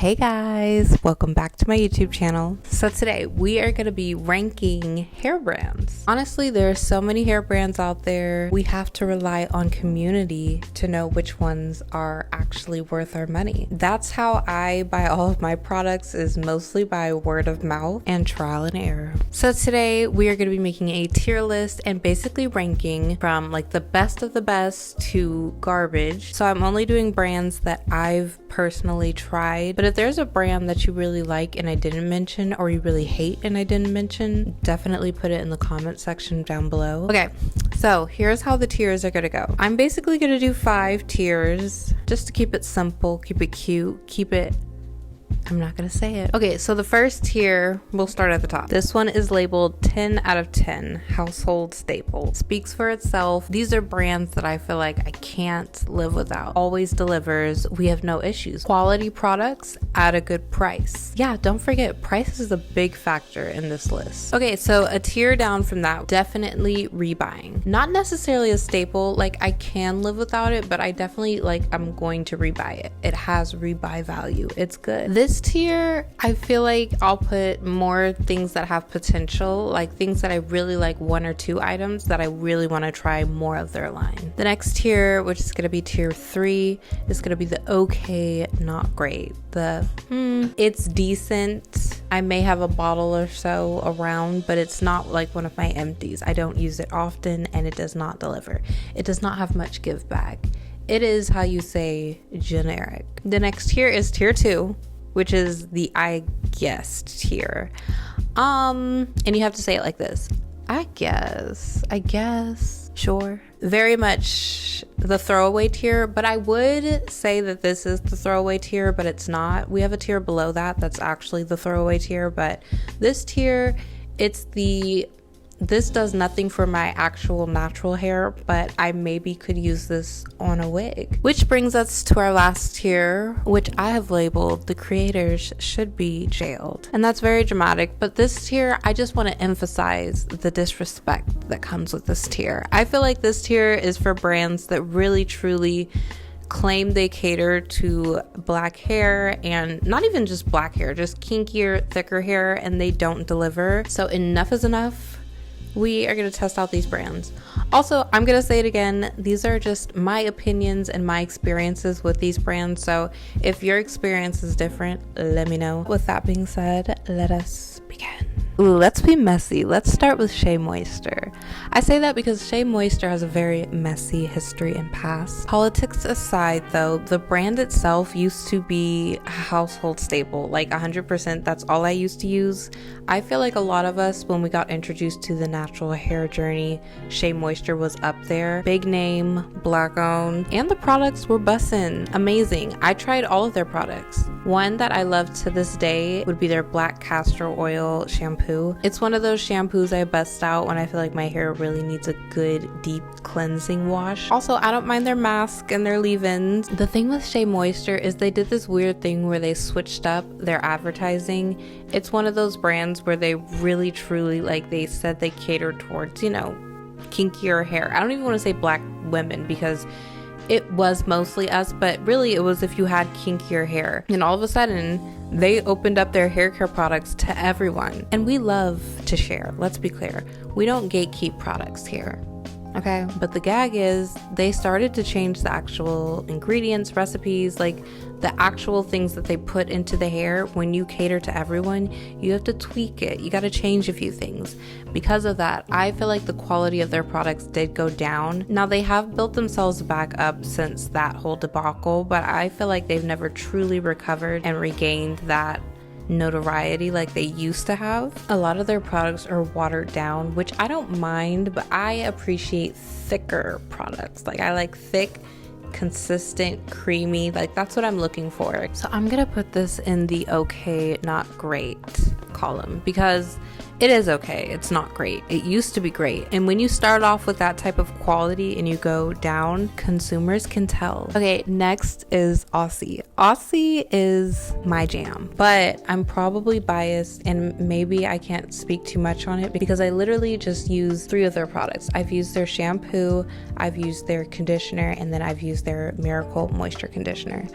Hey guys, welcome back to my YouTube channel. So today we are going to be ranking hair brands. Honestly, there are so many hair brands out there. We have to rely on community to know which ones are actually worth our money. That's how I buy all of my products, is mostly by word of mouth and trial and error. So today we are going to be making a tier list and basically ranking from like the best of the best to garbage. So I'm only doing brands that I've personally tried, but if there's a brand that you really like and I didn't mention, or you really hate and I didn't mention, definitely put it in the comment section down below. Okay, so here's how the tiers are gonna go. I'm basically gonna do 5 tiers just to keep it simple, keep it cute, keep it, I'm not gonna say it. Okay, so the first tier, we'll start at the top. This one is labeled 10 out of 10 household staple. Speaks for itself. These are brands that I feel like I can't live without. Always delivers. We have no issues. Quality products at a good price. Yeah, don't forget, price is a big factor in this list. Okay, so a tier down from that, definitely rebuying. Not necessarily a staple, like I can live without it, but I definitely I'm going to rebuy it. It has rebuy value. It's good. This tier, I feel like I'll put more things that have potential, like things that I really like, 1 or 2 items that I really want to try more of their line. The next tier, which is going to be tier 3, is going to be the okay, not great. The it's decent. I may have a bottle or so around, but it's not like one of my empties. I don't use it often and it does not deliver. It does not have much give back. It is, how you say, generic. The next tier is tier 2, which is the I guess tier. And you have to say it like this. I guess, sure. Very much the throwaway tier, but I would say that this is the throwaway tier, but it's not. We have a tier below that that's actually the throwaway tier, but this tier, this does nothing for my actual natural hair, but I maybe could use this on a wig. Which brings us to our last tier, which I have labeled the creators should be jailed. And that's very dramatic, but this tier, I just want to emphasize the disrespect that comes with this tier. I feel like this tier is for brands that really truly claim they cater to black hair, and not even just black hair, just kinkier, thicker hair, and they don't deliver. So enough is enough. We are going to test out these brands. Also, I'm going to say it again, these are just my opinions and my experiences with these brands. So if your experience is different, let me know. With that being said, let us begin. Ooh, let's be messy. Let's start with Shea Moisture. I say that because Shea Moisture has a very messy history and past. Politics aside though, the brand itself used to be a household staple, like 100%. That's all I used to use. I feel like a lot of us, when we got introduced to the natural hair journey, Shea Moisture was up there. Big name, black owned, and the products were bussin'. Amazing. I tried all of their products. One that I love to this day would be their black castor oil shampoo. It's one of those shampoos I bust out when I feel like my hair really needs a good deep cleansing wash. Also, I don't mind their mask and their leave-ins. The thing with Shea Moisture is they did this weird thing where they switched up their advertising. It's one of those brands where they really truly, they said they cater towards, kinkier hair. I don't even want to say black women because it was mostly us, but really it was if you had kinkier hair. And all of a sudden, they opened up their hair care products to everyone. And we love to share, let's be clear. We don't gatekeep products here. Okay, but the gag is they started to change the actual ingredients, recipes, the actual things that they put into the hair. When you cater to everyone, you have to tweak it. You got to change a few things. Because of that, I feel like the quality of their products did go down. Now they have built themselves back up since that whole debacle, but I feel like they've never truly recovered and regained that notoriety like they used to have. A lot of their products are watered down, which I don't mind, but I appreciate thicker products. I like thick, consistent, creamy, that's what I'm looking for. So I'm gonna put this in the okay, not great column because It is okay. It's not great. It used to be great. And when you start off with that type of quality and you go down, consumers can tell. Okay, next is Aussie. Aussie is my jam, but I'm probably biased and maybe I can't speak too much on it because I literally just use 3 of their products. I've used their shampoo, I've used their conditioner, and then I've used their Miracle Moisture conditioner.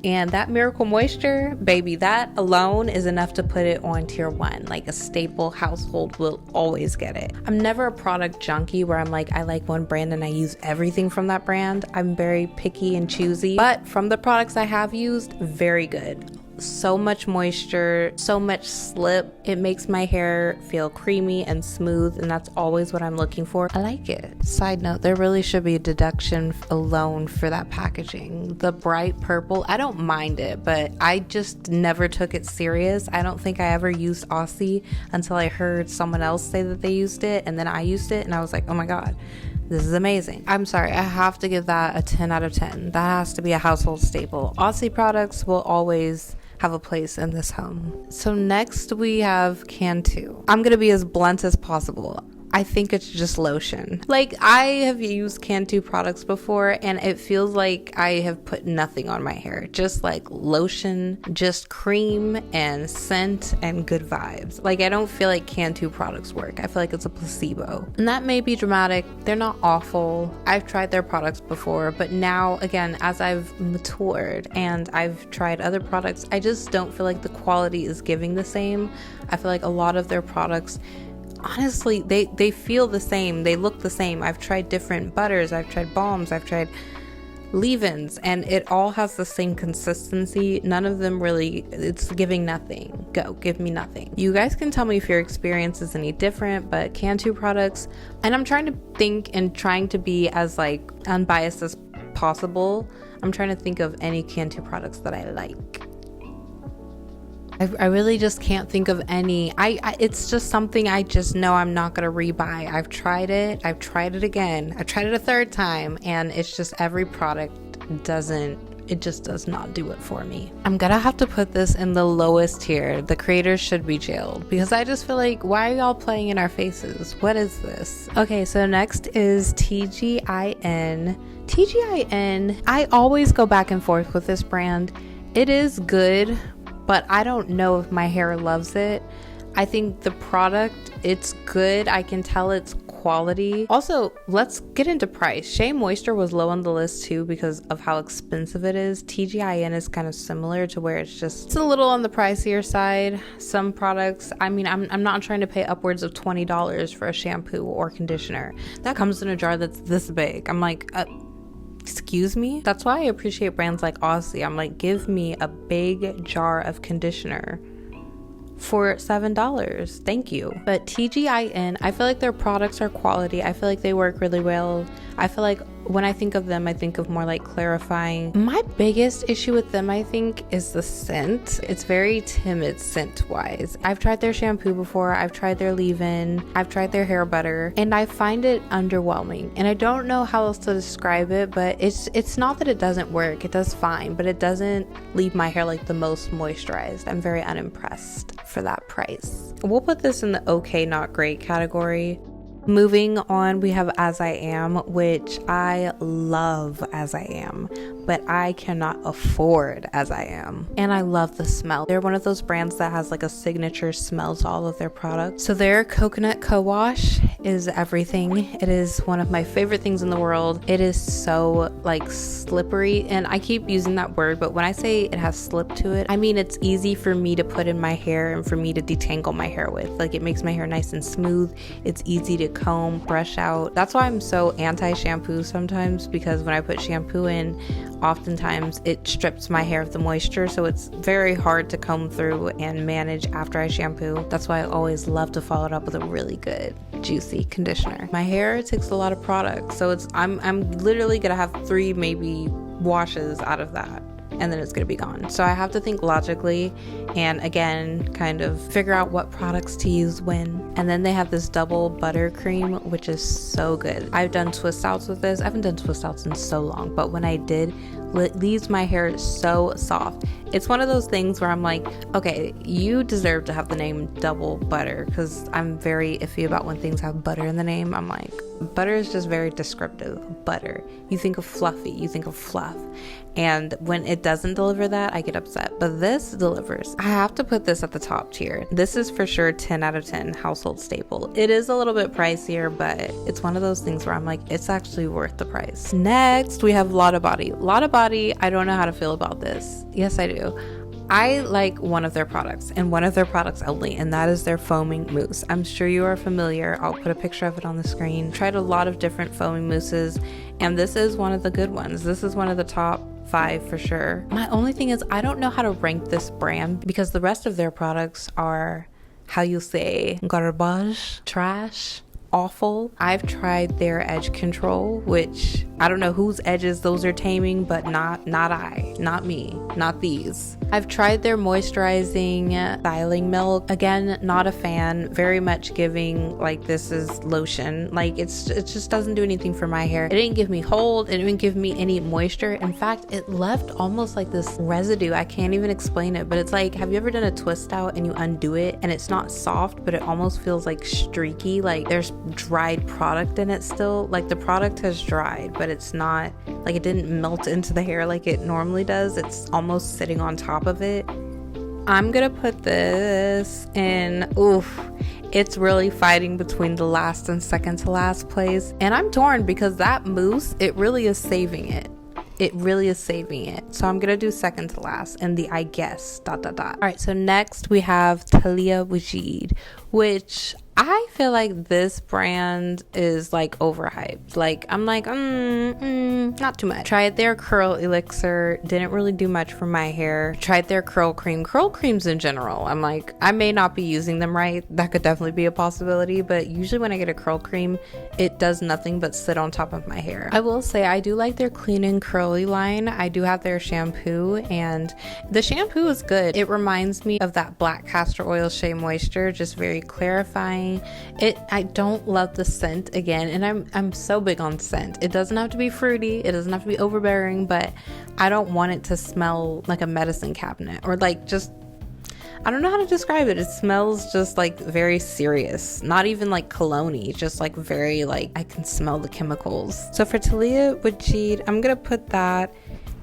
And that Miracle Moisture, baby, that alone is enough to put it on tier 1. Like a staple household will always get it. I'm never a product junkie where I'm like, I like one brand and I use everything from that brand. I'm very picky and choosy, but from the products I have used, very good. So much moisture, so much slip. It makes my hair feel creamy and smooth, and that's always what I'm looking for. I like it. Side note, there really should be a deduction alone for that packaging. The bright purple, I don't mind it, but I just never took it serious. I don't think I ever used Aussie until I heard someone else say that they used it, and then I used it and I was like, oh my god, this is amazing. I'm sorry, I have to give that a 10 out of 10. That has to be a household staple. Aussie products will always have a place in this home. So next we have Cantu. I'm gonna be as blunt as possible. I think it's just lotion. Like, I have used Cantu products before and it feels like I have put nothing on my hair. Just like lotion, just cream and scent and good vibes. Like, I don't feel like Cantu products work. I feel like it's a placebo. And that may be dramatic. They're not awful. I've tried their products before, but now, again, as I've matured and I've tried other products, I just don't feel like the quality is giving the same. I feel like a lot of their products, honestly, they feel the same, they look the same. I've tried different butters, I've tried balms, I've tried leave-ins, and it all has the same consistency. None of them really, it's giving nothing. Go, give me nothing. You guys can tell me if your experience is any different, but Cantu products, and I'm trying to think and trying to be as like unbiased as possible. I'm trying to think of any Cantu products that I like. I really just can't think of any. It's just something I just know I'm not going to rebuy. I've tried it again. I tried it a 3rd time, and it's just every product just does not do it for me. I'm gonna have to put this in the lowest tier. The creators should be jailed because I just feel like, why are y'all playing in our faces? What is this? Okay, so next is TGIN. TGIN, I always go back and forth with this brand. It is good, but I don't know if my hair loves it. I think the product, it's good. I can tell it's quality. Also, let's get into price. Shea Moisture was low on the list too because of how expensive it is. TGIN is kind of similar to where it's a little on the pricier side. Some products, I mean, I'm not trying to pay upwards of $20 for a shampoo or conditioner. That comes in a jar that's this big. I'm like, excuse me? That's why I appreciate brands like Aussie. I'm like, give me a big jar of conditioner for $7. Thank you. But TGIN, I feel like their products are quality. I feel like they work really well. I feel like when I think of them, I think of more like clarifying. My biggest issue with them, I think, is the scent. It's very timid scent wise. I've tried their shampoo before. I've tried their leave-in. I've tried their hair butter, and I find it underwhelming. And I don't know how else to describe it, but it's not that it doesn't work. It does fine, but it doesn't leave my hair like the most moisturized. I'm very unimpressed for that price. We'll put this in the okay, not great category. Moving on, we have As I Am, which I love As I Am, but I cannot afford As I Am. And I love the smell. They're one of those brands that has like a signature smell to all of their products. So their coconut co-wash is everything. It is one of my favorite things in the world. It is so like slippery, and I keep using that word, but when I say it has slip to it, I mean it's easy for me to put in my hair and for me to detangle my hair with. Like, it makes my hair nice and smooth. It's easy to comb, brush out. That's why I'm so anti-shampoo sometimes, because when I put shampoo in, oftentimes it strips my hair of the moisture, so it's very hard to comb through and manage after I shampoo. That's why I always love to follow it up with a really good juicy conditioner. My hair takes a lot of product, so I'm literally gonna have 3 maybe washes out of that. and then it's gonna be gone. So I have to think logically and again kind of figure out what products to use when. And then they have this double buttercream, which is so good. I've done twist outs with this. I haven't done twist outs in so long, but when I did, it leaves my hair so soft. It's one of those things where I'm like, okay, you deserve to have the name double butter, because I'm very iffy about when things have butter in the name. I'm like, butter is just very descriptive. Butter, you think of fluffy, you think of fluff, and when it doesn't deliver that, I get upset. But this delivers. I have to put this at the top tier. This is for sure 10 out of 10 household staple. It is a little bit pricier, but it's one of those things where I'm like, it's actually worth the price. Next, we have Lotta Body. Lotta Body, I don't know how to feel about this. Yes, I do. I like one of their products, and one of their products only, and that is their foaming mousse. I'm sure you are familiar. I'll put a picture of it on the screen. Tried a lot of different foaming mousses, and this is one of the good ones. This is one of the top 5 for sure. My only thing is I don't know how to rank this brand, because the rest of their products are, how you say, garbage, trash, awful. I've tried their edge control, which I don't know whose edges those are taming, but not me, not these. I've tried their moisturizing styling milk. Again, not a fan. Very much giving like this is lotion. Like it just doesn't do anything for my hair. It didn't give me hold. It didn't give me any moisture. In fact, it left almost like this residue. I can't even explain it, but it's like, have you ever done a twist out and you undo it and it's not soft, but it almost feels like streaky, like there's dried product in it still. Like the product has dried, but it's not like, it didn't melt into the hair like it normally does. It's almost sitting on top of it. I'm gonna put this in, oof, it's really fighting between the last and second to last place, and I'm torn because that mousse, it really is saving it. It really is saving it. So I'm gonna do second to last and the I guess ... All right, so next we have Talia Withed, which I feel like this brand is like overhyped. Like I'm like, not too much. Tried their curl elixir, didn't really do much for my hair. Tried their curl creams in general. I'm like, I may not be using them right. That could definitely be a possibility, but usually when I get a curl cream, it does nothing but sit on top of my hair. I will say I do like their clean and curly line. I do have their shampoo, and the shampoo is good. It reminds me of that black castor oil Shea Moisture, just very clarifying. I don't love the scent again, and I'm so big on scent. It doesn't have to be fruity, it doesn't have to be overbearing, but I don't want it to smell like a medicine cabinet, or like just, I don't know how to describe it. It smells just like very serious, not even like cologne-y, just like very like I can smell the chemicals. So for Talia Withed, I'm gonna put that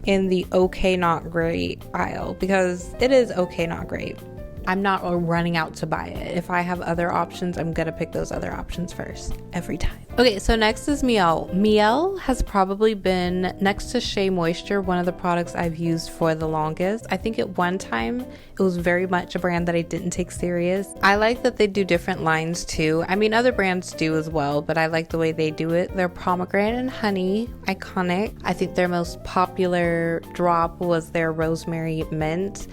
in the okay not great aisle, because it is okay not great. I'm not running out to buy it. If I have other options, I'm gonna pick those other options first, every time. Okay, so next is Mielle. Mielle has probably been, next to Shea Moisture, one of the products I've used for the longest. I think at one time, it was very much a brand that I didn't take serious. I like that they do different lines too. I mean, other brands do as well, but I like the way they do it. Their pomegranate and honey, iconic. I think their most popular drop was their rosemary mint.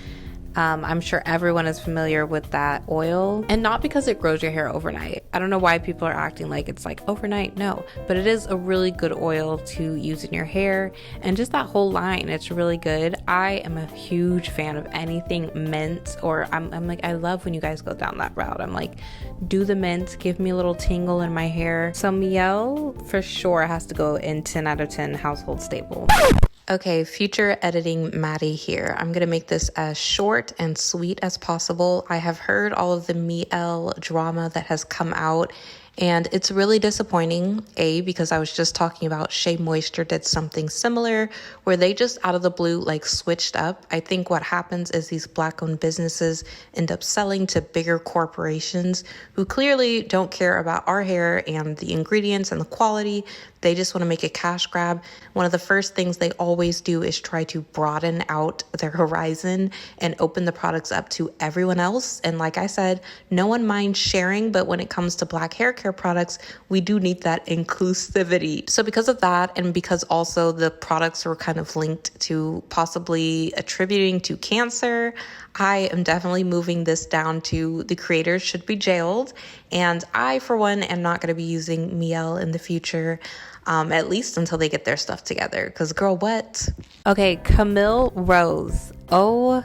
I'm sure everyone is familiar with that oil, and not because it grows your hair overnight. I don't know why people are acting like it's like overnight. No, but it is a really good oil to use in your hair, and just that whole line, it's really good. I am a huge fan of anything mint, or I'm like, I love when you guys go down that route. I'm like, do the mint, give me a little tingle in my hair. So Mielle for sure has to go in 10 out of 10 household staple. Okay, future editing Maddie here. I'm gonna make this as short and sweet as possible. I have heard all of the mielle drama that has come out, and it's really disappointing, because I was just talking about Shea Moisture did something similar where they just out of the blue like switched up. I think what happens is these Black-owned businesses end up selling to bigger corporations who clearly don't care about our hair and the ingredients and the quality. They just want to make a cash grab. One of the first things they always do is try to broaden out their horizon and open the products up to everyone else. And like I said, no one minds sharing, but when it comes to black hair care products, we do need that inclusivity. So because of that, and because also the products were kind of linked to possibly attributing to cancer, I am definitely moving this down to the creators should be jailed. And I, for one, am not going to be using mielle in the future. At least until they get their stuff together. Because girl, what? Okay, Camil Rose. Oh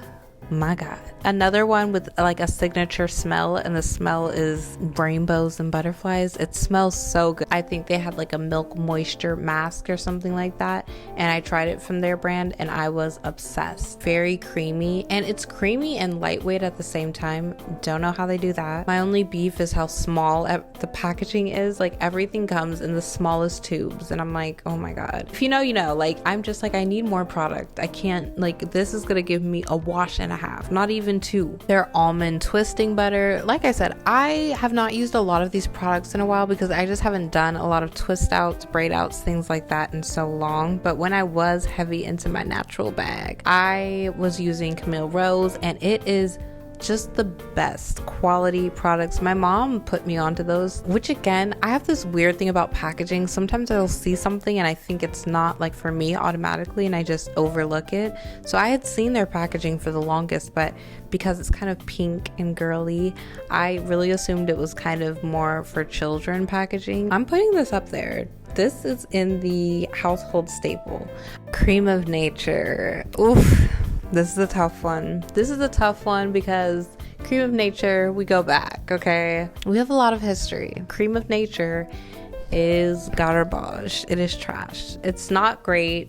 my God. Another one with like a signature smell, and the smell is rainbows and butterflies. It smells so good. I think they had like a milk moisture mask or something like that, and I tried it from their brand and I was obsessed. Very creamy, and it's creamy and lightweight at the same time. Don't know how they do that. My only beef is how small the packaging is. Like everything comes in the smallest tubes, and I'm like, oh my God. If you know, you know. Like I'm just like, I need more product. I can't, like, this is gonna give me a wash and a half, not even two. Their almond twisting butter. Like I said, I have not used a lot of these products in a while because I just haven't done a lot of twist outs, braid outs, things like that in so long. But when I was heavy into my natural bag, I was using Camille Rose, and it is just the best quality products. My mom put me onto those, which again, I have this weird thing about packaging. Sometimes I'll see something and I think it's not like for me automatically, and I just overlook it. So I had seen their packaging for the longest, but because it's kind of pink and girly, I really assumed it was kind of more for children packaging. I'm putting this up there. This is in the household staple. Cream of Nature. Oof. This is a tough one. This is a tough one because Cream of Nature, we go back, okay? We have a lot of history. Cream of Nature is garbage. It is trash. It's not great.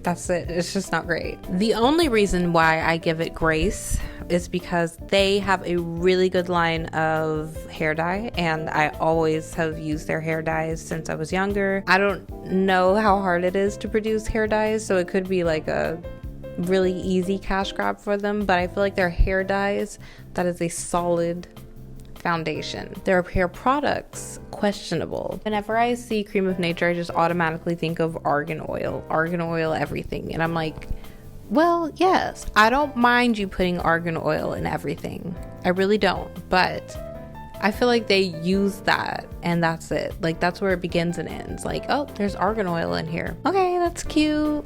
That's it. It's just not great. The only reason why I give it grace is because they have a really good line of hair dye, and I always have used their hair dyes since I was younger. I don't know how hard it is to produce hair dyes, so it could be like a really easy cash grab for them, but I feel like their hair dyes, that is a solid foundation. Their hair products, questionable. Whenever I see Cream of Nature, I just automatically think of argan oil everything, and I'm like, well, yes, I don't mind you putting argan oil in everything. I really don't, but I feel like they use that and that's it. Like that's where it begins and ends. Like, oh, there's argan oil in here. Okay, that's cute.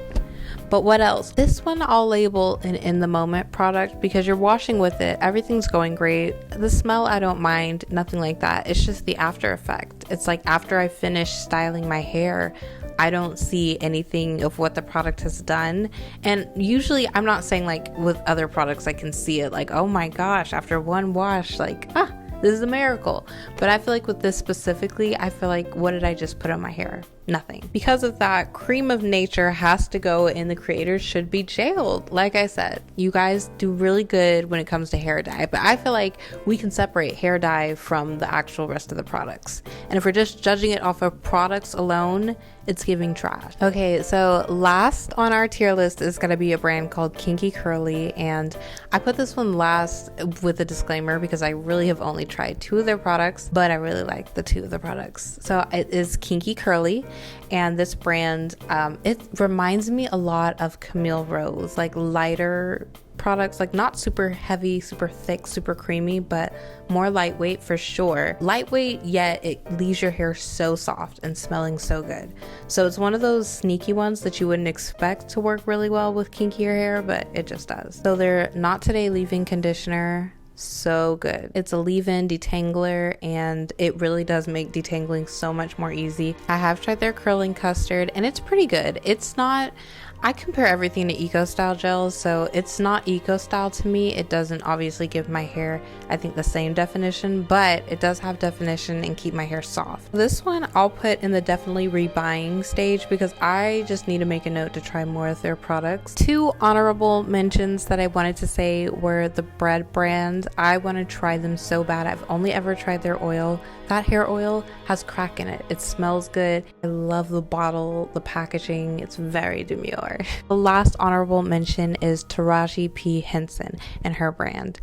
But what else? This one I'll label an in the moment product because you're washing with it. Everything's going great. The smell, I don't mind. Nothing like that. It's just the after effect. It's like after I finish styling my hair, I don't see anything of what the product has done. And usually I'm not saying like with other products I can see it like, oh my gosh, after one wash, like, this is a miracle. But I feel like with this specifically, I feel like, what did I just put on my hair? Nothing. Because of that, Cream of Nature has to go in the creators should be jailed. Like I said, you guys do really good when it comes to hair dye, but I feel like we can separate hair dye from the actual rest of the products. And if we're just judging it off of products alone, it's giving trash. Okay, so last on our tier list is going to be a brand called Kinky Curly, and I put this one last with a disclaimer because I really have only tried 2 of their products, but I really like the 2 of the products. So it is Kinky Curly, and this brand, it reminds me a lot of Camille Rose, like lighter products, like not super heavy, super thick, super creamy, but more lightweight for sure. Lightweight, yet it leaves your hair so soft and smelling so good. So it's one of those sneaky ones that you wouldn't expect to work really well with kinkier hair, but it just does. So their Not Today leave-in conditioner, so good. It's a leave-in detangler, and it really does make detangling so much more easy. I have tried their curling custard, and it's pretty good. It's not, I compare everything to Eco Style gels, so it's not Eco Style to me. It doesn't obviously give my hair, I think, the same definition, but it does have definition and keep my hair soft. This one I'll put in the definitely rebuying stage because I just need to make a note to try more of their products. 2 honorable mentions that I wanted to say were the bread brand. I want to try them so bad. I've only ever tried their oil. That hair oil has crack in it. It smells good. I love the bottle, the packaging. It's very demure. The last honorable mention is Taraji P. Henson and her brand.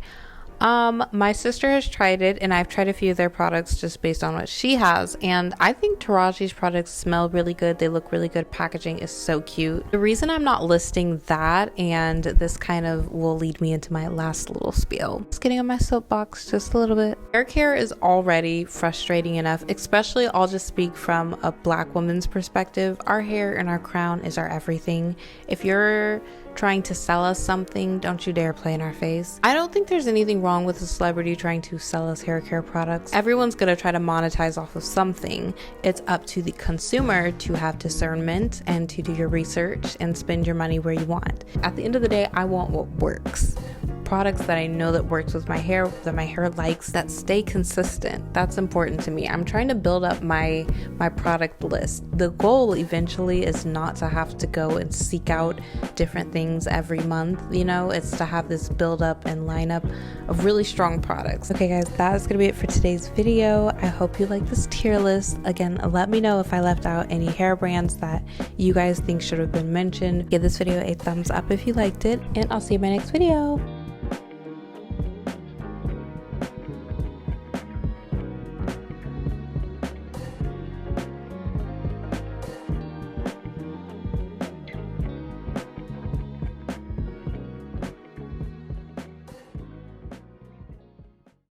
My sister has tried it, and I've tried a few of their products just based on what she has, and I think Taraji's products smell really good. They look really good. Packaging is so cute. The reason I'm not listing that, and this kind of will lead me into my last little spiel. Just getting on my soapbox just a little bit. Hair care is already frustrating enough, especially I'll just speak from a Black woman's perspective. Our hair and our crown is our everything. If you're trying to sell us something, don't you dare play in our face. I don't think there's anything wrong with a celebrity trying to sell us hair care products. Everyone's gonna try to monetize off of something. It's up to the consumer to have discernment and to do your research and spend your money where you want. At the end of the day, I want what works. Products that I know that works with my hair, that my hair likes, that stay consistent. That's important to me. I'm trying to build up my product list. The goal eventually is not to have to go and seek out different things every month, you know. It's to have this build up and lineup of really strong products. Okay guys, that is gonna be it for today's video. I hope you like this tier list. Again, let me know if I left out any hair brands that you guys think should have been mentioned. Give this video a thumbs up if you liked it, and I'll see you in my next video.